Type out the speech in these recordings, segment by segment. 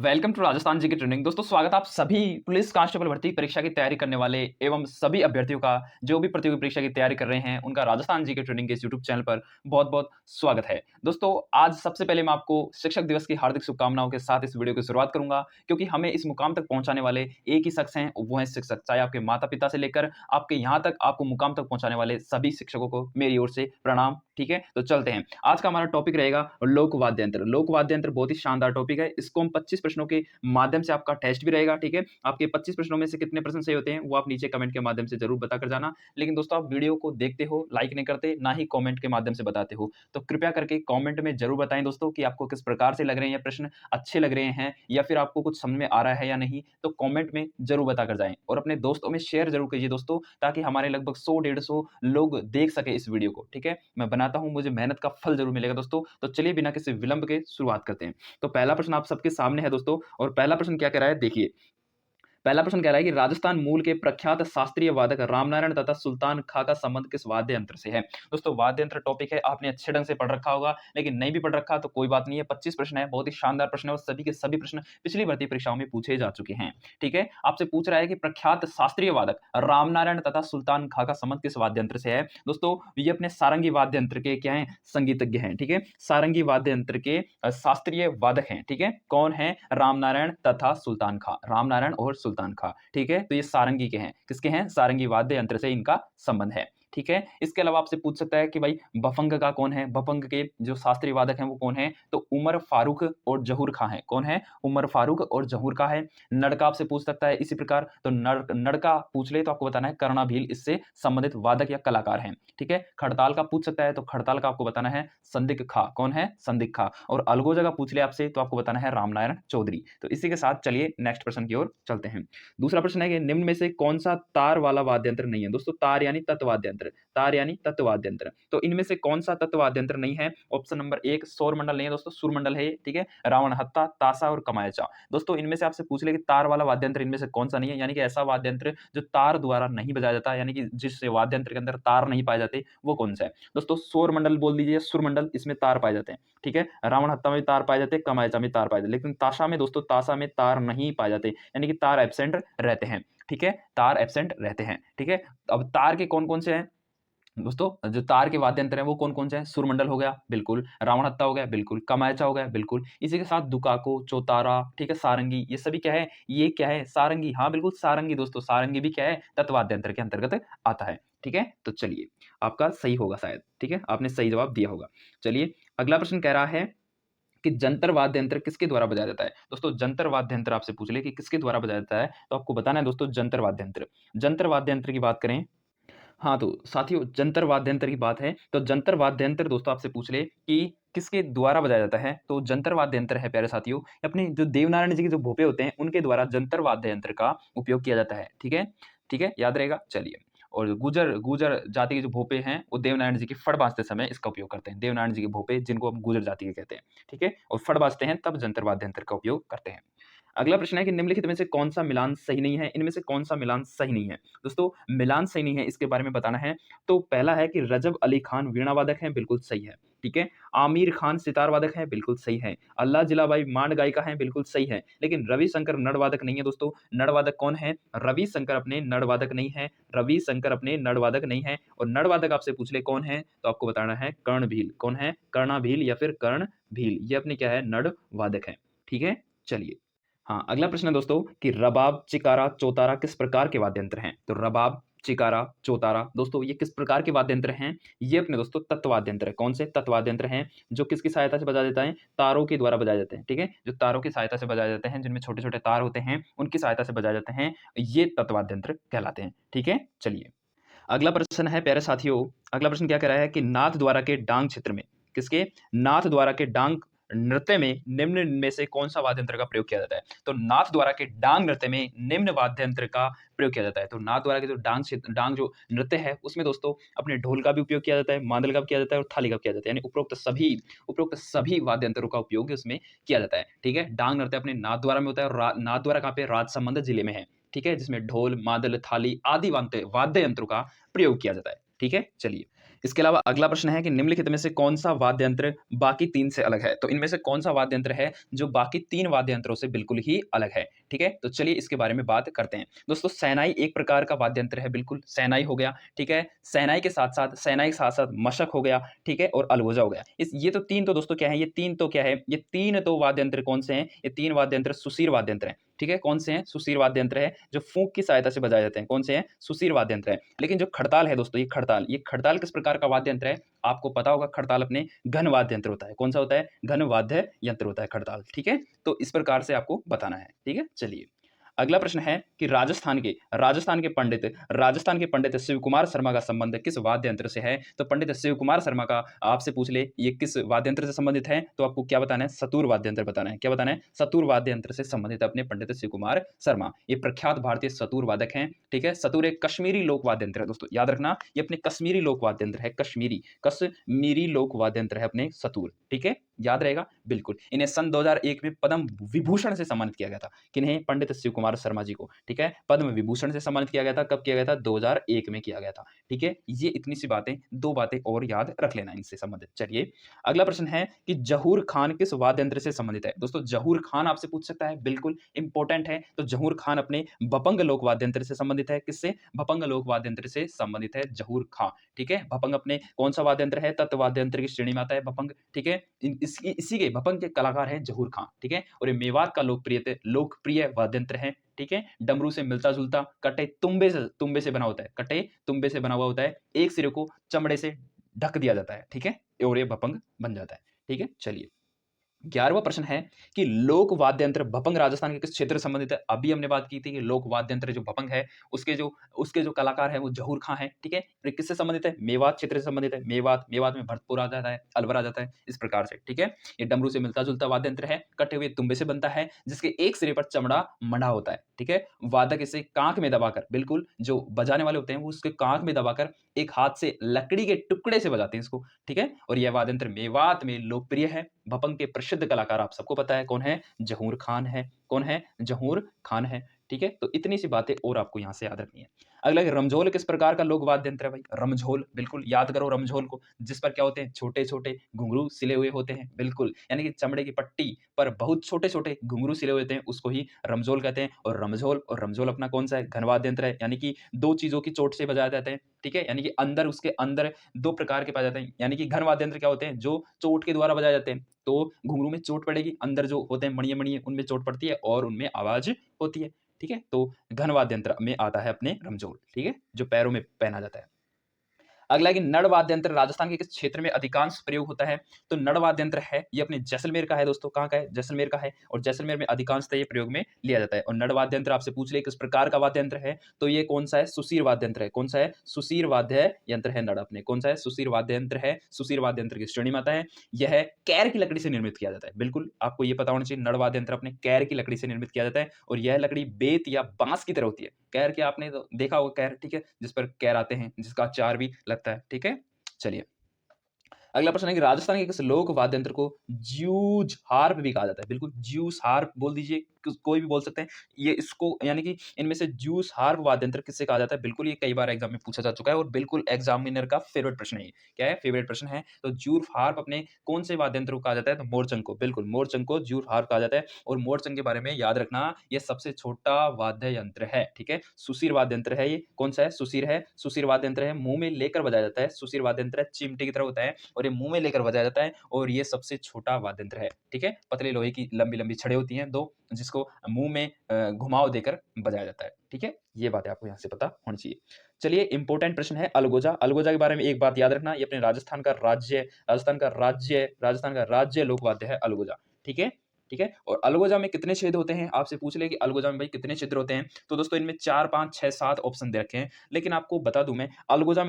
Welcome to Rajasthan जी की training. दोस्तों स्वागत है आप सभी पुलिस कांस्टेबल भर्ती परीक्षा की तैयारी करने वाले एवं सभी अभ्यर्थियों का जो भी प्रतियोगी परीक्षा की तैयारी कर रहे हैं उनका राजस्थान जी के ट्रेनिंग के इस यूट्यूब चैनल पर बहुत-बहुत स्वागत है। दोस्तों आज सबसे पहले मैं आपको शिक्षक दिवस की हार्दिक शुभकामनाओं के साथ इस वीडियो की शुरुआत करूंगा क्योंकि हमें इस मुकाम तक पहुंचाने वाले एक ही शख्स हैं, वो हैं शिक्षक। चाहे आपके माता-पिता से लेकर आपके यहाँ तक आपको मुकाम तक पहुंचाने वाले सभी शिक्षकों को मेरी ओर से प्रणाम। ठीक है, तो चलते हैं। आज का हमारा टॉपिक रहेगा लोक वाद्य यंत्र। लोक वाद्य यंत्र बहुत ही शानदार टॉपिक है। इसको हम 25 प्रश्नों के माध्यम से आपका टेस्ट भी रहेगा। ठीक है, आपके 25 प्रश्नों में से कितने प्रश्न सही होते हैं वो आप नीचे कमेंट के माध्यम से जरूर बताकर जाना। लेकिन दोस्तों आप वीडियो को देखते हो, लाइक नहीं करते, ना ही कमेंट के माध्यम से बताते हो, तो कृपया करके कमेंट में जरूर बताएं दोस्तों कि आपको किस प्रकार से लग रहे हैं ये प्रश्न, अच्छे लग रहे हैं या फिर आपको कुछ समझ में आ रहा है या नहीं, तो कमेंट में जरूर बताकर जाएं और अपने दोस्तों में शेयर जरूर कीजिए दोस्तों, ताकि हमारे लगभग 100-150 लोग देख सके इस वीडियो को। ठीक है, मैं बनाता हूं, मुझे मेहनत का फल जरूर मिलेगा दोस्तों। तो चलिए बिना किसी विलंब के शुरुआत करते हैं। तो पहला प्रश्न आप सबके सामने है दोस्तों, और पहला प्रश्न क्या कह रहा है देखिए। पहला प्रश्न कह रहा है कि राजस्थान मूल के प्रख्यात शास्त्रीय वादक रामनारायण तथा सुल्तान खां का संबंध किस वाद्य यंत्र से है। दोस्तों वाद्य यंत्र टॉपिक है, आपने अच्छे ढंग से पढ़ रखा होगा, लेकिन नहीं भी पढ़ रखा तो कोई बात नहीं है। 25 प्रश्न है, बहुत ही शानदार प्रश्न है और सभी के सभी प्रश्न पिछली भर्ती परीक्षाओं में पूछे जा चुके हैं। ठीक है, आपसे पूछ रहा है कि प्रख्यात शास्त्रीय वादक रामनारायण तथा सुल्तान खां का संबंध किस वाद्य यंत्र से है। दोस्तों ये अपने सारंगी वाद्य यंत्र के क्या है, संगीतज्ञ हैं। ठीक है, सारंगी वाद्य यंत्र के शास्त्रीय वादक हैं। ठीक है, कौन है, रामनारायण तथा सुल्तान खां, रामनारायण और सुल्तान खां। ठीक है, तो ये सारंगी के हैं, किसके हैं, सारंगी वाद्य यंत्र से इनका संबंध है। ठीक है, इसके अलावा आपसे पूछ सकता है कि भाई बफंग का कौन है, बफंग के जो शास्त्रीय वादक हैं वो कौन है, तो उमर फारूक और जहूर खां है। कौन है, उमर फारूक और जहूर खां है। नड़का आपसे पूछ सकता है इसी प्रकार, तो नड़का पूछ ले तो आपको बताना है करना भील इससे संबंधित वादक या कलाकार हैं। ठीक है, खड़ताल का पूछ सकता है तो खड़ताल का आपको बताना है संदिग्ध खां। कौन है, संदिग्ध खां। और अलगोजा का पूछ ले आपसे तो आपको बताना है रामनारायण चौधरी। तो इसी के साथ चलिए नेक्स्ट प्रश्न की ओर चलते हैं। दूसरा प्रश्न है कि निम्न में से कौन सा तार वाला वाद्य यंत्र नहीं है। दोस्तों तार यानी तत्वाद्य यंत्र, तार यानी तत्वाद्य यंत्र, तो इनमें से कौन सा तत्वाद्य यंत्र नहीं है। ऑप्शन नंबर 1 सौर मंडल नहीं है दोस्तों, सुरमंडल है। ठीक है, रावण हत्ता, तासा और कमायचा। दोस्तों इनमें से आपसे पूछ ले कि तार वाला वाद्य यंत्र इनमें से कौन सा नहीं है, यानी कि ऐसा वाद्य यंत्र जो तार द्वारा नहीं बजाया जाता, यानी कि जिस वाद्य यंत्र के अंदर तार नहीं पाए जाते, वो कौन सा है। दोस्तों सौर मंडल बोल दीजिए, सुरमंडल, इसमें तार पाए जाते हैं। ठीक है, रावण हत्ता में तार पाए जाते हैं, कमायचा में तार पाए जाते हैं, लेकिन ताशा में दोस्तों, ताशा में तार नहीं पाए जाते, यानी कि तार एब्सेंट रहते हैं। ठीक है, तार एब्सेंट रहते हैं। ठीक है, अब तार के कौन-कौन से हैं दोस्तों, जो तार के वाद्य यंत्र हैं वो कौन-कौन से हैं। सुरमंडल हो गया, बिल्कुल। रावण हत्ता हो गया, बिल्कुल। कमायचा हो गया, बिल्कुल। इसी के साथ दुकाको, चौतारा, ठीक है, सारंगी, ये सभी क्या है, ये क्या है, सारंगी। हाँ, बिल्कुल सारंगी दोस्तों, सारंगी भी क्या है, तत्वाद्य यंत्र के अंतर्गत आता है। ठीक है, तो चलिए आपका सही होगा शायद। ठीक है, आपने सही जवाब दिया होगा। चलिए अगला प्रश्न कह रहा है कि जंतर वाद्य यंत्र किसके द्वारा बजाया जाता है। दोस्तों जंतर वाद्य यंत्र आपसे पूछ ले कि किसके द्वारा बजाया जाता है, तो आपको बताना है दोस्तों जंतर वाद्य यंत्र। जंतर वाद्य यंत्र की बात करें, हाँ, तो साथियों जंतर वाद्य यंत्र की बात है, तो जंतर वाद्य यंत्र दोस्तों आपसे पूछ ले कि किसके द्वारा बजाया जाता है, तो जंतर वाद्य यंत्र है प्यारे साथियों, अपने जो देवनारायण जी के जो भोपे होते हैं, उनके द्वारा जंतर वाद्य यंत्र का उपयोग किया जाता है। ठीक है? ठीक है, याद रहेगा? चलिए। और गुर्जर गुर्जर जाति के जो भोपे हैं, वो देवनारायण जी की फड़ बाजते समय इसका उपयोग करते हैं। देवनारायण जी के भोपे जिनको हम गुर्जर जाति के कहते हैं। ठीक है? और फड़ बाजते हैं तब जंतर वाद्य यंत्र का उपयोग करते हैं। अगला प्रश्न है कि निम्नलिखित में से कौन-सा मिलान सही नहीं है? इनमें से कौन-सा मिलान सही नहीं है? दोस्तों मिलान सही नहीं है, इसके बारे में बताना है। तो पहला है कि रजब अली खान वीणा वादक हैं, बिल्कुल सही है। ठीक है? आमिर खान सितार वादक हैं, बिल्कुल सही है। अल्लाह जिलाबाई मांड गायिका हैं, बिल्कुल सही है। लेकिन रविशंकर नड़ वादक नहीं है दोस्तों। नड़ वादक कौन है? रविशंकर अपने नड़ वादक नहीं है। रविशंकर अपने नड़ वादक नहीं है। और नड़ वादक आपसे पूछ ले कौन है? तो आपको बताना है कर्णभील। कौन है? कर्णाभील या फिर कर्णभील। ये अपने क्या है? नड़ वादक हैं। ठीक है? चलिए। हाँ, अगला प्रश्न है दोस्तों कि रबाब, चिकारा, चौतारा किस प्रकार के वाद्य यंत्र हैं? तो रबाब, चिकारा, चौतारा दोस्तों ये किस प्रकार के वाद्य यंत्र हैं? ये अपने दोस्तों तत्वाद्य यंत्र है। कौन से तत्वाद्य यंत्र हैं? जो किसकी सहायता से बजाए जाते हैं? तारों के द्वारा बजाए जाते हैं। ठीक है? जो तारों की सहायता से बजाए जाते हैं, जिनमें छोटे-छोटे तार होते हैं, उनकी सहायता से बजाए जाते हैं, ये तत्वाद्य यंत्र कहलाते हैं। ठीक है? चलिए। अगला प्रश्न है प्यारे साथियों, अगला प्रश्न क्या कह रहा है कि नाथ द्वारा के डांग क्षेत्र में, किसके? नाथ द्वारा के डांग नृत्य में निम्न में से कौन सा वाद्य यंत्र का प्रयोग किया जाता है? तो नाथ द्वारा के डांग नृत्य में निम्न वाद्य यंत्र का प्रयोग किया जाता है। तो नाथ द्वारा के जो डांग जो नृत्य है, उसमें दोस्तों अपने ढोल का भी उपयोग किया जाता है, मादल का भी किया जाता है और थाली का भी किया जाता है। यानी उपरोक्त सभी वाद्य यंत्रों का उपयोग इसमें किया जाता है। ठीक है? डांग नृत्य अपने नाथ द्वारा में होता है और नाथ द्वारा कहाँ पे? राजसमंद जिले में है। ठीक है? जिसमें ढोल, मादल, थाली आदि वाद्य यंत्रों का प्रयोग किया जाता है। ठीक है? चलिए। इसके अलावा अगला प्रश्न है कि निम्नलिखित में से कौन-सा वाद्य यंत्र बाकी 3 से अलग है? तो इनमें से कौन-सा वाद्य यंत्र है जो बाकी 3 वाद्य यंत्रों से बिल्कुल ही अलग है? ठीक है? तो चलिए इसके बारे में बात करते हैं। दोस्तों शहनाई एक प्रकार का वाद्य यंत्र है, बिल्कुल शहनाई हो गया, ठीक है? शहनाई के साथ-साथ मशक हो गया, ठीक है? और अलगोजा हो गया। ये तो 3 तो दोस्तों क्या है? ये 3 तो क्या है? ये 3 तो वाद्य यंत्र कौन से हैं? ये 3 वाद्य यंत्र सुशीर वाद्य यंत्र हैं, ठीक है? कौन से हैं? सुशीर वाद्य यंत्र है, जो फूँक की सहायता से बजाए जाते हैं। कौन से हैं? सुशीर वाद्य यंत्र है। लेकिन जो खड़ताल है दोस्तों, ये खड़ताल किस प्रकार का वाद्य यंत्र है? आपको पता होगा खड़ताल अपने घन वाद्य यंत्र होता है। कौन-सा होता है? घन वाद्य यंत्र होता है खड़ताल, ठीक है? तो इस प्रकार से आपको बताना है, ठीक है? चलिए। अगला प्रश्न है कि राजस्थान के पंडित शिव कुमार शर्मा का संबंध किस वाद्य यंत्र से है? तो पंडित शिव कुमार शर्मा का आपसे पूछ ले ये किस वाद्य यंत्र से संबंधित है? तो आपको क्या बताना है? सतुर वाद्य यंत्र बताना है। क्या बताना है? सतुर वाद्य यंत्र से संबंधित है अपने पंडित शिव कुमार शर्मा। ये प्रख्यात भारतीय सतुर वादक हैं, ठीक है? सतुर एक कश्मीरी लोक वाद्य यंत्र है दोस्तों, याद रखना ये अपने कश्मीरी लोक वाद्य यंत्र है, कश्मीरी लोक वाद्य यंत्र है अपने सतुर, ठीक है? याद रहेगा? बिल्कुल। इन्हें सन 2001 में पद्म विभूषण से सम्मानित किया गया था। किन्हें? पंडित शिव कुमार शर्मा जी को, ठीक है? पद्म विभूषण से सम्मानित किया गया था। कब किया गया था? 2001 में किया गया था, ठीक है? ये इतनी सी बातें, 2 बातें और याद रख लेना इनसे संबंधित। चलिए, अगला प्रश्न है कि जहूर खान किस वाद्य यंत्र से संबंधित है? दोस्तों जहूर खान आपसे पूछ सकता है, बिल्कुल इंपॉर्टेंट है। तो जहूर खान अपने भपंग लोक वाद्य यंत्र से संबंधित है। किससे? भपंग लोक वाद्य यंत्र से संबंधित है जहूर खां, ठीक है? भपंग अपने कौन-सा वाद्य यंत्र है? तत्व वाद्य यंत्र की श्रेणी में आता है भपंग, ठीक है? इसी के भपंग के कलाकार हैं जहूर खां, ठीक है? और ये मेवात का लोकप्रिय वाद्य यंत्र है, ठीक है? डमरू से मिलता-जुलता कटे तुंबे से बना होता है, कटे तुंबे से बना हुआ होता है। एक सिरे को चमड़े से ढक दिया जाता है, ठीक है? और ये भपंग बन जाता है, ठीक है? चलिए। 11वां प्रश्न है कि लोक वाद्य यंत्र भपंग राजस्थान के किस क्षेत्र से संबंधित है? अभी हमने बात की थी कि लोक वाद्य यंत्र जो भपंग है, उसके जो कलाकार हैं वो जहूर खां हैं, ठीक है? ये किससे संबंधित है? मेवात क्षेत्र से संबंधित है। मेवात में भरतपुर आ जाता है, अलवर आ जाता है, इस प्रकार से, ठीक है? ये डमरू से मिलता-जुलता वाद्य यंत्र है, कटे हुए तुंबे से बनता है, जिसके एक सिरे पर चमड़ा मढ़ा होता है, ठीक है? वादक इसे काँख में दबाकर बिल्कुल जो बजाने वाले होते हैं वो उसके काँख में दबाकर एक हाथ से लकड़ी के टुकड़े से बजाते हैं इसको, ठीक है? और यह वाद्य यंत्र मेवात में लोकप्रिय है। भपंग के प्रसिद्ध कलाकार आप सबको पता है कौन है? जहूर खान है। कौन है? जहूर खान है। ठीक है? तो इतनी सी बातें और आपको यहाँ से याद रखनी है। अगला है रमझोल किस प्रकार का लोक वाद्य यंत्र है भाई? रमझोल, बिल्कुल याद करो रमझोल को, जिस पर क्या होते हैं? छोटे-छोटे घुंघरू सिले हुए होते हैं, बिल्कुल। यानी कि चमड़े की पट्टी पर बहुत छोटे-छोटे घुंघरू सिले हुए होते हैं, उसको ही रमझोल कहते हैं। और रमझोल अपना कौन-सा है? घन वाद्य यंत्र है, यानी कि 2 चीज़ों की चोट से बजाए जाते हैं, ठीक है? यानी कि उसके अंदर 2 प्रकार के पाए जाते हैं, यानी कि घन वाद्य यंत्र क्या होते हैं? जो चोट के द्वारा बजाए जाते हैं। तो घुंघरू में चोट पड़ेगी, अंदर जो होते हैं मणियाँ-मणियाँ उनमें चोट पड़ती है और उनमें आवाज़ होती है, ठीक है? तो घन वाद्य यंत्र में आता है अपने रमझोल, ठीक है? जो पैरों में पहना जाता है। अगला है कि नड़ वाद्य यंत्र राजस्थान के किस क्षेत्र में अधिकांश प्रयोग होता है? तो नड़ वाद्य यंत्र है, ये अपने जैसलमेर का है दोस्तों, कहाँ का है? जैसलमेर का है और जैसलमेर में अधिकांशतः ये प्रयोग में लिया जाता है और नड़ वाद्य यंत्र आपसे पूछ ले किस प्रकार का वाद्य यंत्र है? तो ये कौन-सा है? सुशीर वाद्य यंत्र है। कौन-सा है? सुशीर वाद्य यंत्र है नड़ अपने। कौन-सा है? सुशीर वाद्य यंत्र है, सुशीर वाद्य यंत्र की श्रेणी में आता है। यह कैर की लकड़ी से निर्मित किया जाता है। बिल्कुल, आपको ये पता होना चाहिए नड़ वाद्य यंत्र अपने कैर की लकड़ी से निर्मित किया जाता है और यह लकड़ी बेत या बाँस की तरह होती है। कैर क्या आपने तो देखा होगा कैर, ठीक है? जिस पर कैर आते हैं, जिसका अचार भी लगता है, ठीक है? चलिए, अगला प्रश्न है कि राजस्थान के किस लोक वाद्य यंत्र को ज्यूज हार्प भी कहा जाता है? बिल्कुल, ज्यूस हार्प बोल दीजिए, कोई भी बोल सकते हैं। ये इसको यानी कि इनमें से ज्यूस हार्प वाद्य यंत्र किससे कहा जाता है? बिल्कुल, ये कई बार एग्जाम में पूछा जा चुका है और बिल्कुल एग्जामिनर का फेवरेट प्रश्न है ये। क्या है? फेवरेट प्रश्न है। तो ज्यूर हार्प अपने कौन से वाद्य यंत्र को कहा जाता है? तो मोरचंग को, बिल्कुल मोरचंग को ज्यूर हार्प कहा जाता है और मोरचंग के बारे में याद रखना, ये सबसे छोटा वाद्य यंत्र है, ठीक है? सुशीर वाद्य यंत्र है ये। कौन-सा है? सुशीर है। सुशीर वाद्य यंत्र है, मुँह में लेकर बजाया जाता है। सुशीर वाद्य यंत्र है, चिमटे की तरह होता है और ये मुँह में लेकर बजाया जाता है और ये सबसे छोटा वाद्य यंत्र है, ठीक है? पतले लोहे की लंबी-लंबी छड़ें होती हैं 2 जिसको मुँह में घुमाव देकर बजाया जाता है, ठीक है? ये बातें आपको यहाँ से पता होनी चाहिए। चलिए इम्पोर्टेंट प्रश्न है अलगोजा। अलगोजा के बारे में एक बात याद रखना, ये अपने राजस्थान का राज्य लोक वाद्य है अलगोजा, ठीक है? ठीक है? और अलगोजा में कितने छेद होते हैं? आपसे पूछ ले कि अलगोजा में भाई कितने छिद्र होते हैं? तो दोस्तों इनमें 4, 5, 6, 7 ऑप्शन दे रखे हैं। लेकिन आपको बता दूँ मैं अलगोजा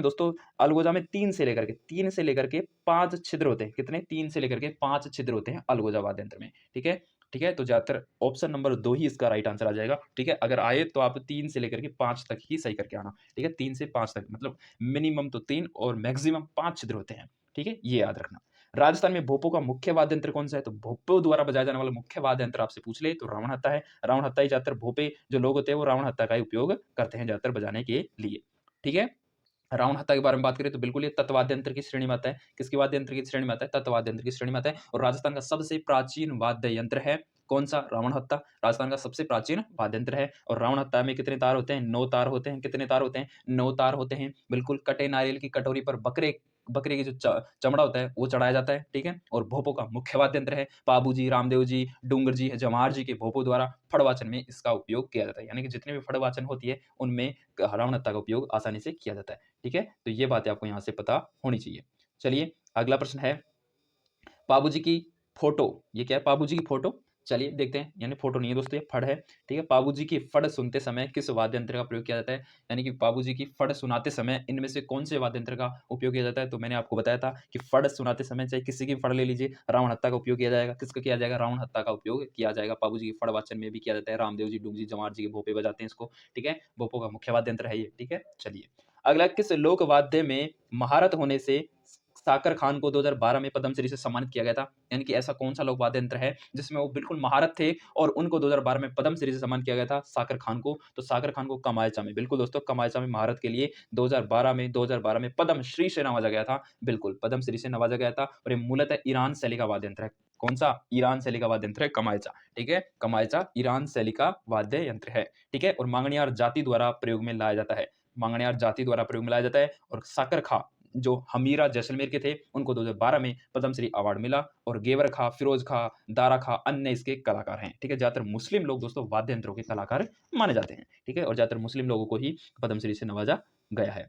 में 3 से लेकर के 5 छिद्र होते हैं। कितने? 3 से लेकर के 5 छिद्र होते हैं अलगोजा वाद्य यंत्र में। ठीक है? ठीक है? तो ज़्यादातर ऑप्शन नंबर 2 ही इसका राइट आंसर आ जाएगा। ठीक है? अगर आए तो आप 3 से लेकर के 5 तक ही सही करके आना। ठीक है? 3 से 5 तक मतलब मिनिमम तो 3 और मैक्सिमम 5 छिद्र होते हैं। ठीक है? ये याद रखना। राजस्थान में भोपों का मुख्य वाद्य यंत्र कौन-सा है? तो भोपों द्वारा बजाया जाने वाला मुख्य वाद्य यंत्र आपसे पूछ ले तो रावण हत्था है। रावण हत्था ही ज़्यादातर भोपे जो लोग होते हैं वो रावण हत्था का ही उपयोग करते हैं ज़्यादातर बजाने के लिए। ठीक है? रावण हत्था के बारे में बात करें तो बिल्कुल ये तत्वाद्य यंत्र की श्रेणी में आता है। किसकी वाद्य यंत्र की श्रेणी में आता है? तत्वाद्य यंत्र की श्रेणी में आता है और राजस्थान का सबसे प्राचीन वाद्य यंत्र है कौन-सा? रावण हत्था। राजस्थान का सबसे प्राचीन वाद्य यंत्र है और रावण हत्था में कितने तार होते हैं? 9 तार होते हैं। कितने तार होते हैं? 9 तार होते हैं। बिल्कुल कटे नारियल की कटोरी पर बकरे बकरे की जो चमड़ा होता है वो चढ़ाया जाता है, ठीक है? और भोपों का मुख्य वाद्य यंत्र है। बाबू जी, रामदेव जी, डूंगर जी, जवाहर जी के भोपों द्वारा फड़वाचन में इसका उपयोग किया जाता है। यानी कि जितने भी फड़वाचन होती है उनमें रावण हत्था का उपयोग आसानी से किया जाता है। ठीक है? तो ये बातें आपको यहाँ से पता होनी चाहिए। चलिए, अगला प्रश्न है, बाबूजी की फ़ोटो, ये क्या है? बाबूजी की फ़ोटो, चलिए देखते हैं, यानी फ़ोटो नहीं है दोस्तों, ये फड़ है, ठीक है? बाबूजी की फड़ सुनते समय किस वाद्य यंत्र का प्रयोग किया जाता है? यानी कि बाबूजी की फड़ सुनाते समय इनमें से कौन से वाद्य यंत्र का उपयोग किया जाता है? तो मैंने आपको बताया था कि फड़ सुनाते समय चाहे किसी की फड़ ले लीजिए, रावण हत्था का उपयोग किया जाएगा। किसका किया जाएगा? रावण हत्था का उपयोग किया जाएगा। बाबूजी की फड़ वाचन में भी किया जाता है। रामदेव जी, डूंग जी, जवाहर जी के भोपे बजाते हैं इसको, ठीक है? भोपों का मुख्य वाद्य यंत्र है ये, ठीक है? चलिए, अगला, किस लोक वाद्य में महारत होने से साकर खान को 2012 में पद्मश्री से सम्मानित किया गया था? यानी कि ऐसा कौन-सा लोक वाद्य यंत्र है जिसमें वो बिल्कुल महारत थे और उनको 2012 में पद्मश्री से सम्मानित किया गया था साकर खान को? तो साकर खान को कमायचा में, बिल्कुल दोस्तों, कमायचा में महारत के लिए 2012 में पद्मश्री से नवाजा गया था। बिल्कुल, पद्मश्री से नवाजा गया था और ये मूलतः ईरान शैली का वाद्य यंत्र है। कौन-सा? ईरान शैली का वाद्य यंत्र है कमायचा, ठीक है? कमायचा ईरान शैली का वाद्य यंत्र है, ठीक है? और मांगणियार जाति द्वारा प्रयोग में लाया जाता है। मांगणियार जाति द्वारा प्रयोग में लाया जाता है और साकर खां जो हमीरा जैसलमेर के थे, उनको 2012 में पद्मश्री अवार्ड मिला और गेवर खां, फिरोज खां, दारा खां अन्य इसके कलाकार हैं, ठीक है? ज़्यादातर मुस्लिम लोग दोस्तों वाद्य यंत्रों के कलाकार माने जाते हैं, ठीक है? और ज़्यादातर मुस्लिम लोगों को ही पद्मश्री से नवाजा गया है।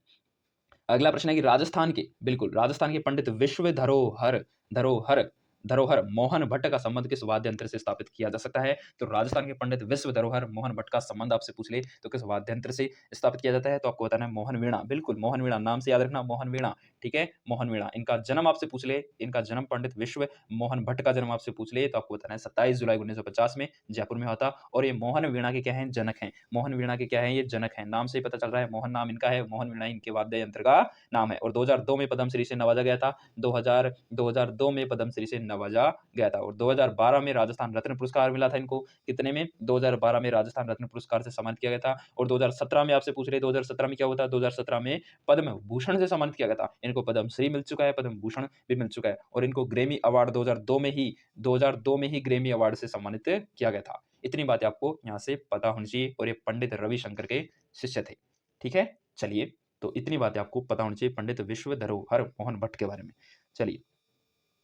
अगला प्रश्न है कि राजस्थान के, बिल्कुल, राजस्थान के पंडित विश्व धरोहर धरोहर धरोहर मोहन भट्ट का संबंध किस वाद्य यंत्र से स्थापित किया जा सकता है? तो राजस्थान के पंडित विश्व धरोहर मोहन भट्ट का संबंध आपसे पूछ ले तो किस वाद्य यंत्र से स्थापित किया जाता है? तो आपको बताना है मोहन वीणा। बिल्कुल, मोहन वीणा, नाम से याद रखना, मोहन वीणा, ठीक है? मोहन वीणा। इनका जन्म आपसे पूछ ले, इनका जन्म पंडित विश्व मोहन भट्ट का जन्म आपसे पूछ ले तो आपको बताना है 27 जुलाई 1950 में जयपुर में हुआ था और ये मोहन वीणा के क्या हैं? जनक हैं। मोहन वीणा के क्या हैं? ये जनक हैं। नाम से ही पता चल रहा है, मोहन नाम इनका है, मोहन वीणा इनके वाद्य यंत्र का नाम है और 2002 में पद्मश्री से नवाजा गया था। 2002 में पद्मश्री से नवाजा गया था और 2012 में राजस्थान रत्न पुरस्कार मिला था इनको। कितने में? 2012 में राजस्थान रत्न पुरस्कार से सम्मानित किया गया था और 2017 में आपसे पूछ रहे 2017 में क्या हुआ था? 2017 में पद्म भूषण से सम्मानित किया गया था। इनको पद्मश्री मिल चुका है, पद्म भूषण भी मिल चुका है और इनको ग्रैमी अवार्ड 2002 में ही ग्रैमी अवार्ड से सम्मानित किया गया था। इतनी बातें आपको यहाँ से पता होनी चाहिए और ये पंडित रविशंकर के शिष्य थे। ठीक है? चलिए, तो इतनी बातें आपको पता होनी चाहिए पंडित विश्व धरोहर मोहन भट्ट के बारे में। चलिए,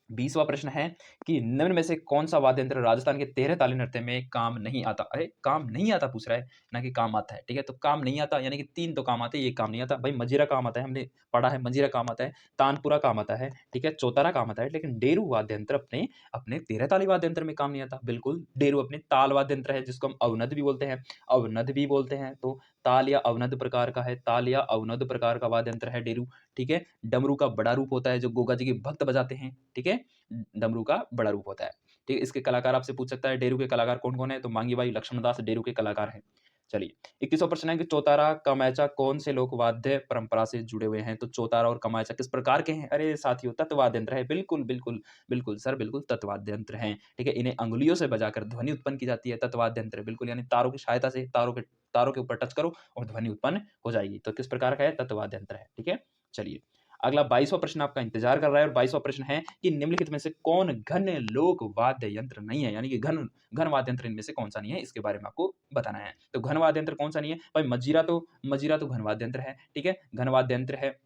20वां प्रश्न है कि निम्न में से कौन-सा वाद्य यंत्र राजस्थान के तेरह ताली नृत्य में काम नहीं आता? अरे! काम नहीं आता पूछ रहा है, ना कि काम आता है, ठीक है? तो काम नहीं आता यानी कि 3 तो काम आते हैं, ये काम नहीं आता। भाई मजीरा काम आता है, हमने पढ़ा है, मजीरा काम आता है, तानपुरा काम आता है, ठीक है? चौतारा काम आता है, लेकिन डेरू वाद्य यंत्र अपने अपने तेरह ताली वाद्य यंत्र में काम नहीं आता। बिल्कुल, डेरू अपने ताल वाद्य यंत्र है जिसको हम अवनद भी बोलते हैं, अवनद भी बोलते हैं, तो ताल या अवनद प्रकार का है, ताल या अवनद प्रकार का वाद्य यंत्र है डेरू, ठीक है? डमरू का बड़ा रूप होता है जो गोगा जी के भक्त बजाते हैं, ठीक है? डमरू का बड़ा रूप होता है। ठीक है? इसके कलाकार आपसे पूछ सकता है डेरू के कलाकार कौन-कौन है? तो मांगी बाई लक्ष्मणदास डेरू के कलाकार हैं। चलिए, 21वां प्रश्न है कि चौतारा, कमायचा कौन से लोक वाद्य परंपरा से जुड़े हुए हैं? तो चौतारा और कमायचा किस प्रकार के हैं? अरे साथियों, तत्वाद्य यंत्र है। बिल्कुल, बिल्कुल, बिल्कुल सर, बिल्कुल तत्वाद्य यंत्र हैं। ठीक है? इन्हें अंगुलियों से बजाकर ध्वनि उत्पन्न की जाती है, तत्वाद्य यंत्र है। बिल्कुल, यानी तारों की सहायता से तारों के ऊपर टच करो और ध्वनि उत्पन्न हो जाएगी। तो किस प्रकार का है? तत्वाद्य यंत्र है। ठीक है? चलिए, अगला 22वां प्रश्न आपका इंतजार कर रहा है और 22वां प्रश्न है कि निम्नलिखित में से कौन घन लोक वाद्य यंत्र नहीं है? यानी कि घन वाद्य यंत्र इनमें से कौन-सा नहीं है? इसके बारे में आपको बताना है। तो घन वाद्य यंत्र कौन-सा नहीं है? भाई मजीरा तो घन वाद्य यंत्र है, ठीक है? घन वाद्य यंत्र है।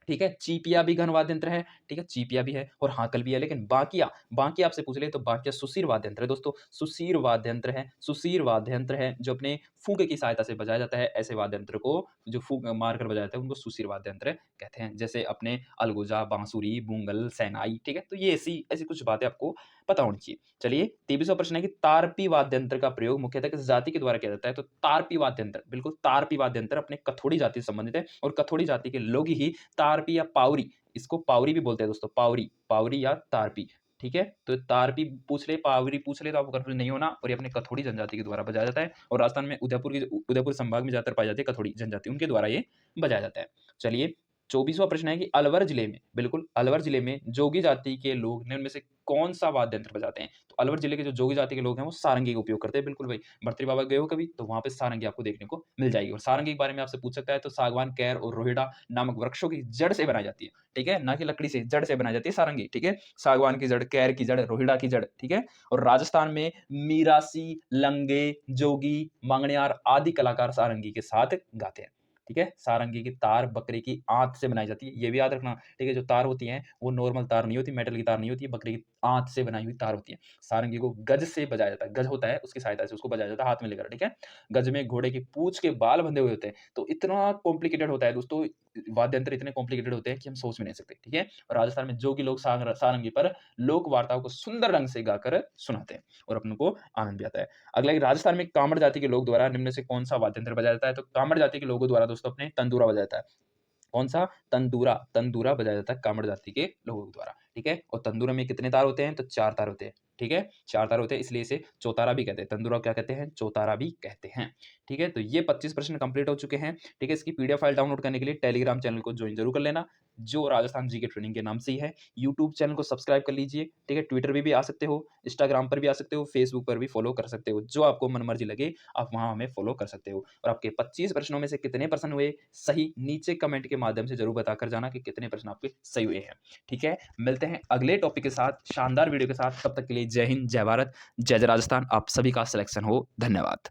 ठीक है? चीपिया भी घन वाद्य यंत्र है, ठीक है? चीपिया भी है और हाकल भी है, लेकिन बाँकिया आपसे पूछ ले तो बाँकिया सुसीर वाद्य यंत्र है दोस्तों, सुसीर वाद्य यंत्र है, सुसीर वाद्य यंत्र है जो अपने फूँके की सहायता से बजाया जाता है। ऐसे वाद्य यंत्र को जो फूँक मारकर बजाया जाता है उनको सुसीर वाद्य यंत्र कहते हैं। जैसे अपने अलगोजा, बाँसुरी, बुंगल, शहनाई, ठीक है? तो ये ऐसी ऐसी कुछ बातें आपको पता होनी चाहिए। चलिए, 23वां प्रश्न है कि तारपी वाद्य यंत्र का प्रयोग मुख्यतः किस जाति के द्वारा किया जाता है? तो तारपी वाद्य यंत्र, बिल्कुल तारपी वाद्य यंत्र अपने कथोड़ी जाति से संबंधित है और कथोड़ी जाति के लोग ही तारपी या पावरी, इसको पावरी भी बोलते हैं दोस्तों, पावरी, पावरी या तारपी, ठीक है? तो तारपी पूछ ले, पावरी पूछ ले तो आपको कन्फ्यूज़न नहीं होना और ये अपने कथोड़ी जनजाति के द्वारा बजाया जाता है और राजस्थान में उदयपुर संभाग में ज़्यादातर पाई जाती है कथोड़ी जनजाति, उनके द्वारा ये बजाया जाता है। चलिए, 24वां प्रश्न है कि अलवर जिले में, बिल्कुल अलवर जिले में जोगी जाति के लोग निम्न में से कौन-सा वाद्य यंत्र बजाते हैं? तो अलवर जिले के जो जोगी जाति के लोग हैं वो सारंगी का उपयोग करते हैं। बिल्कुल भाई, बर्ती बाबा गए हो कभी? तो वहाँ पे सारंगी आपको देखने को मिल जाएगी और सारंगी के बारे में आपसे पूछ सकता है तो सागवान, कैर और रोहिड़ा नामक वृक्षों की जड़ से बनाई जाती है, ठीक है? ना कि लकड़ी से, जड़ से बनाई जाती है सारंगी, ठीक है? सागवान की जड़, कैर की जड़, रोहिड़ा की जड़, ठीक है? और राजस्थान में मीरासी, लंगे, जोगी, मांगणियार आदि कलाकार सारंगी के साथ गाते हैं। ठीक है? सारंगी की तार बकरी की आँत से बनाई जाती है, ये भी याद रखना, ठीक है? जो तार होती हैं, वो नॉर्मल तार नहीं होती, मेटल की तार नहीं होती है, बकरी की आँत से बनाई हुई तार होती है। सारंगी को गज से बजाया जाता है, गज होता है, उसकी सहायता से उसको बजाया जाता है हाथ में लेकर, ठीक है? गज में घोड़े की पूँछ के बाल बंधे हुए होते हैं, तो इतना कॉम्प्लिकेटेड होता है दोस्तों, वाद्य यंत्र इतने कॉम्प्लिकेटेड होते हैं कि हम सोच भी नहीं सकते, ठीक है? और राजस्थान में जोगी लोग सारंगी पर लोक वार्ताओं को सुंदर ढंग से गाकर सुनाते हैं और अपन को आनंद भी आता है। अगला है कि राजस्थान में कामड़ जाति के लोग द्वारा निम्न में से कौन-सा वाद्य यंत्र बजाया जाता है? तो कामड़ जाति के लोगों द्वारा दोस्तों अपने तंदूरा बजाया जाता है। कौन-सा? तंदूरा, तंदूरा बजाया जाता है कामड़ जाति के लोगों के द्वारा, ठीक है? और तंदूरे में कितने तार होते हैं? तो 4 तार होते हैं, ठीक है? 4 तार होते हैं इसलिए इसे चौतारा भी कहते हैं। तंदूरा को क्या कहते हैं? चौतारा भी कहते हैं, ठीक है? तो ये 25 प्रश्न कंप्लीट हो चुके हैं, ठीक है? इसकी पीडीएफ फाइल डाउनलोड करने के लिए टेलीग्राम चैनल को जॉइन ज़रूर कर लेना, जो राजस्थान जीके ट्रेनिंग के नाम से ही है। यूट्यूब चैनल को सब्सक्राइब कर लीजिए, ठीक है? ट्विटर पे भी आ सकते हो, इंस्टाग्राम पर भी आ सकते हो, फेसबुक पर भी फॉलो कर सकते हो। जो आपको मनमर्जी लगे, आप वहाँ हमें फॉलो कर सकते हो। और आपके 25 प्रश्नों में से कितने प्रश्न हुए सही, नीचे कमेंट के माध्यम से ज़रूर बताकर जाना कि कितने प्रश्न आपके सही हुए हैं, ठीक है? मिलते हैं अगले टॉपिक के साथ, शानदार वीडियो के साथ। तब तक के लिए जय हिंद, जय भारत, जय जय राजस्थान। आप सभी का सिलेक्शन हो। धन्यवाद।